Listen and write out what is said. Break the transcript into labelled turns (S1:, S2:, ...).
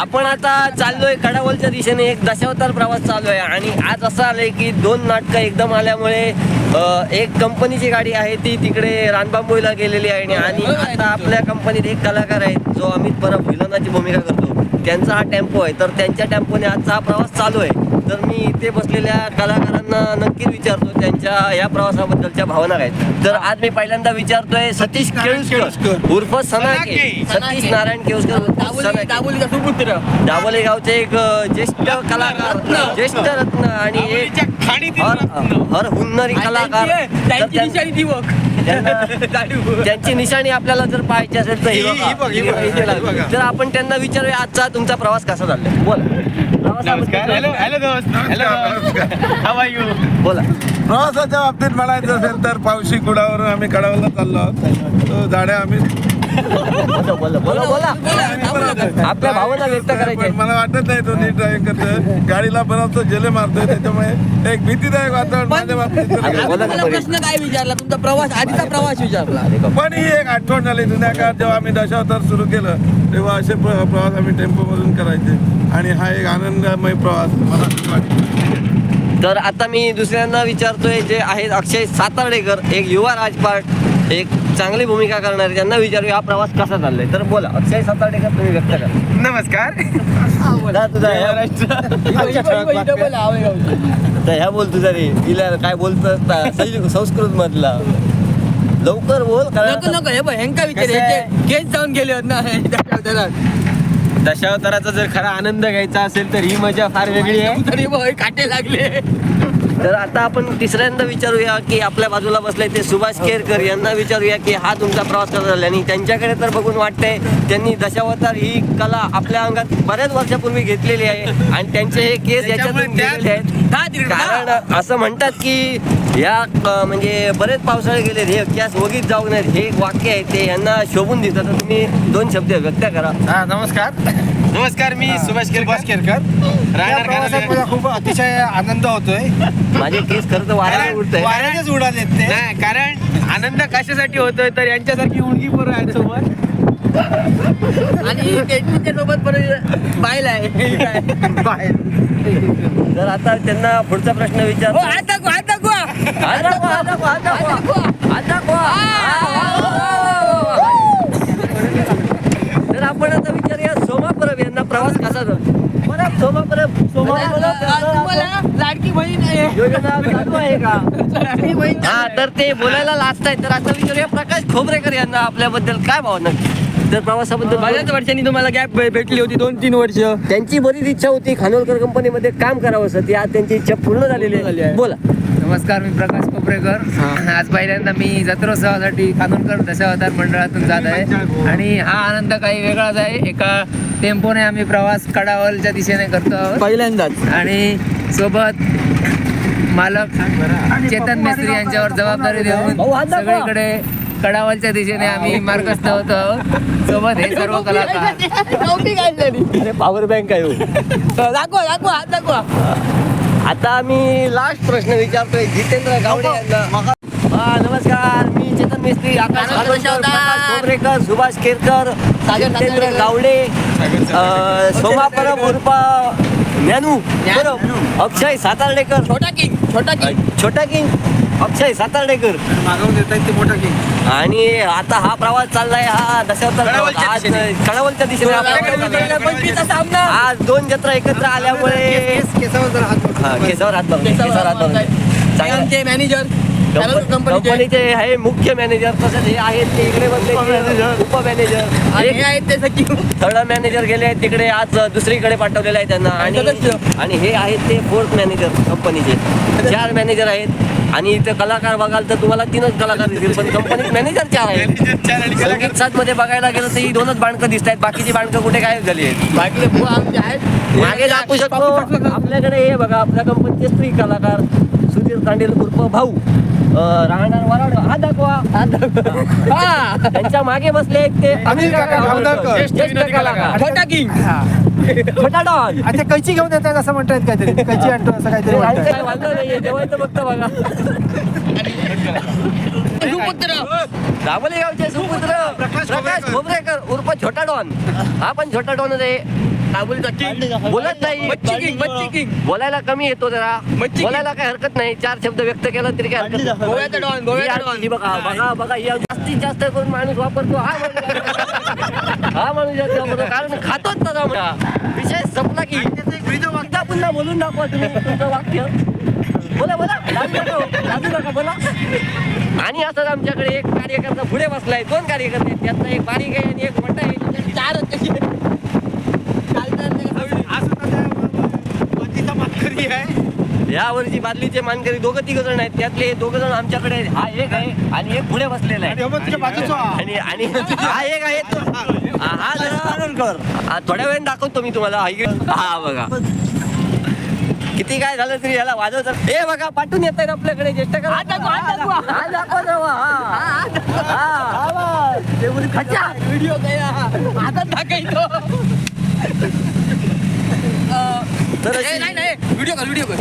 S1: आपण आता चाललोय कडावलच्या दिशेने. एक दशावतार प्रवास चालू आहे आणि आज असं आलंय की 2 नाटकं एकदम आल्यामुळे एक कंपनीची गाडी आहे ती तिकडे रानबांबोईला गेलेली आहे आणि आता आपल्या कंपनीत एक कलाकार आहे जो अमित परब विलनाची भूमिका करतो. त्यांचा हा टेम्पो आहे, तर त्यांच्या टेम्पोने आजचा हा प्रवास चालू आहे. तर मी इथे बसलेल्या कलाकारांना नक्की विचारतो त्यांच्या या प्रवासाबद्दलच्या भावना काय. तर आज मी पहिल्यांदा विचारतोय सतीश केळुसकर उर्फ सनाके, सतीश नारायण केळुसकर उर्फ सनाके,
S2: दाबोलीचा सुपुत्र,
S1: दाभोळे गावचे एक ज्येष्ठ कलाकार, ज्येष्ठ रत्न आणि एक हर हुन्नरी कलाकार. त्यांची निशाणी आपल्याला जर पाहायची असेल तर ही बघा. तर आपण त्यांना विचारूया आजचा तुमचा प्रवास कसा चाललाय. बोला. बोला.
S3: प्रवासाच्या बाबतीत म्हणायचं असेल तर पावशी कुडावरून आम्ही कडावला चाललो आहोत. तो झाड्या आम्ही
S1: बोला आपल्या भावना व्यक्त करायच्या.
S3: मला वाटत नाही तो नीट ड्रायव्हिंग करतोय, गाडीला बनवतो जेले मारतोय, त्याच्यामुळे एक भीतीदायक वातावरण माझ्या बाबतीत.
S4: प्रश्न काय विचारला तुमचा प्रवास, आधीचा प्रवास विचारला.
S3: पण ही एक आठवण झाली जुन्या काळात जेव्हा आम्ही दशावतार सुरू केलं तेव्हा असे प्रवास आम्ही टेम्पो मधून करायचे आणि हा एक आनंदमय प्रवास मला वाटतो.
S1: तर आता मी दुसऱ्यांना विचारतोय जे आहेत अक्षय सातार्डेकर, एक युवा राजपाट, एक चांगली भूमिका करणारे. त्यांना विचारूया हा प्रवास कसा चाललाय. तर बोला अक्षय सातार्डेकर, तुम्ही व्यक्त करा.
S5: नमस्कार.
S1: तर ह्या बोल तुझा रे, तिला काय बोलत संस्कृत मधला लवकर बोल.
S4: नको हे बघ हेंका विचार गेट जाऊन गेले होत ना.
S5: दशावताराचा जर खरा आनंद घ्यायचा असेल तर ही मजा फार वेगळी आहे.
S4: तरी बघ काटे लागले.
S1: तर आता आपण तिसऱ्यांदा विचारूया की आपल्या बाजूला बसलाय ते सुभाष केरकर, यांना विचारूया की हा तुमचा प्रवास कसा झाला. आणि त्यांच्याकडे तर बघून वाटतंय त्यांनी दशावतार ही कला आपल्या अंगात बऱ्याच वर्षापूर्वी घेतलेली आहे आणि त्यांचे हे केस याच्यातून गेलेले आहेत. कारण असं म्हणतात की या म्हणजे बरेच पावसाळे गेले, हे केस वगीत जाऊ नयेत, हे एक वाक्य आहे ते यांना शोभून दिसतं. तर तुम्ही 2 शब्द व्यक्त करा.
S5: नमस्कार, मी सुभाष केरकर.
S3: मला खूप अतिशय आनंद होतोय.
S1: माझे केस खरं तर वाऱ्याला उडतंय.
S3: वाऱ्यानेच उडालेत ते.
S5: नाही, कारण आनंद कशासाठी होतोय तर यांच्यासारखी उडगी पोरं आहेत सोबत.
S4: आणि टेटच्या सोबत बाईल आहे.
S1: तर आता त्यांना पुढचा प्रश्न विचार. तर आपण आता विचारूया सोमा परब यांना प्रवास कसा झाला. सोमा परब
S4: लाडकी बहीण आहे.
S1: योजना चालू आहे का. हा, तर ते बोलायला लाजतायत. तर आता विचारूया प्रकाश खोबरेकर यांना आपल्याबद्दल काय भावना. तर प्रवासाबद्दल
S4: बऱ्याच वर्षांनी तुम्हाला गॅप भेटली होती, 2-3 वर्ष.
S1: त्यांची बरीच इच्छा होती खानोलकर कंपनीमध्ये काम करावं असं, ती आज त्यांची इच्छा पूर्ण झालेली आहे. बोला.
S6: नमस्कार, मी प्रकाश कोपरेकर. आज पहिल्यांदा मी जत्रोत्सवासाठी खानोलकर दशावतार मंडळातून जात आहे आणि हा आनंद काही वेगळाच आहे. एका टेम्पोने आम्ही प्रवास कडावलच्या दिशेने करतो आहोत
S4: पहिल्यांदाच.
S6: आणि सोबत मालक चेतन मिस्त्री यांच्यावर जबाबदारी देऊन सगळीकडे कडावलच्या दिशेने आम्ही मार्गस्थ होतो आहोत. सोबत हे सर्व कलाकार.
S1: पॉवर बँक आहे.
S4: दाखवा हात दाखवा.
S1: आता मी लास्ट प्रश्न विचारतोय जितेंद्र गावडे यांना. नमस्कार, मी चेतन मिस्त्री, आकाश खोबरेकर, सुभाष केरकर, जितेंद्र गावडे, सोमा परब उर्फ ज्ञानू परब, अक्षय सातार्डेकर, छोटा किंग अक्षय सातार्डेकर आणि आता हा प्रवास चाललाय हा दशावतार कडावलच्या दिशेने. आज 2 जत्रा एकत्र आल्यामुळे केसावर हात लावून
S4: मॅनेजर
S1: कंपनीचे आहे मुख्य मॅनेजर, तसंच हे आहेत ते इकडे बसले उप मॅनेजर, थर्ड मॅनेजर गेले आहेत तिकडे, आज दुसरीकडे पाठवलेलं आहे त्यांना. आणि हे आहेत ते 4th मॅनेजर कंपनीचे. 4 मॅनेजर आहेत आणि इथे कलाकार बघाल तर तुम्हाला 3च कलाकार दिसतील, पण कंपनीत मॅनेजर 4 आहेत. संगीत साथ मध्ये बघायला गेलं तर ही 2च बाणकं दिसत आहेत, बाकीची बाणकं कुठे गायब झाली आहेत. मागे दाखवू शकतो आपल्याकडे. हे बघा आपल्या कंपनीचे स्त्री कलाकार सुधीर तांडेल उर्फ भाऊ, राहणार वराड. हा दाखवा. त्यांच्या मागे बसले आहेत ते अनिल काका, ज्येष्ठ कलाकार, छोटा किंग, छोटा डॉन.
S3: अच्छा, कैची घेऊन येतात असं म्हणतात काहीतरी, कैची आणतो असं काहीतरी
S1: नाहीये जेवायचं फक्त बघा. दाभोळे गावचे सुपुत्र प्रकाश खोबरेकर उर्फ छोटा डॉन. हा पण छोटा डॉनच आहे.
S4: काबूलचा किंग
S1: बोलत नाही
S4: मच्छी किंग
S1: बोलायला कमी येतो जरा
S4: मच्छी
S1: बोलायला काय हरकत नाही 4 शब्द व्यक्त केला तरी काय हरकत नाही.
S4: गोव्याचा डॉन गोव्याचा डॉन
S1: ही बघा बघा बघा या जास्तीत जास्त करून माणूस वापरतो हा माणूस जास्त वापरतो कारण खातोच तसा म्हणा विषय संपला की एकदा पुन्हा बोलून दाखवा तुम्ही तुमचं वाक्य बोला बोला लाजू नका बोला. आणि असंच आमच्याकडे एक कार्यकर्ता पुढे बसलाय 2 कार्यकर्ते आहेत. त्यातला एक बारीक आहे आणि एक मोठा आहे 4 आहेत त्याचे. या वर्षी बादलीचे मानकरी 2-3 जण आहेत त्यातले 2 जण आमच्याकडे आहेत. हा एक आहे आणि एक पुढे बसलेला आहे आणि आणि हा एक आहे हा जरा थोड्या वेळ दाखवतो मी तुम्हाला हा बघा किती काय झालं तरी याला वाजवतात. हे बघा पाठवून येत आहेत आपल्याकडे ज्येष्ठ
S4: व्हिडिओ आता टाकायचो
S1: तर
S4: नाही व्हिडिओ कर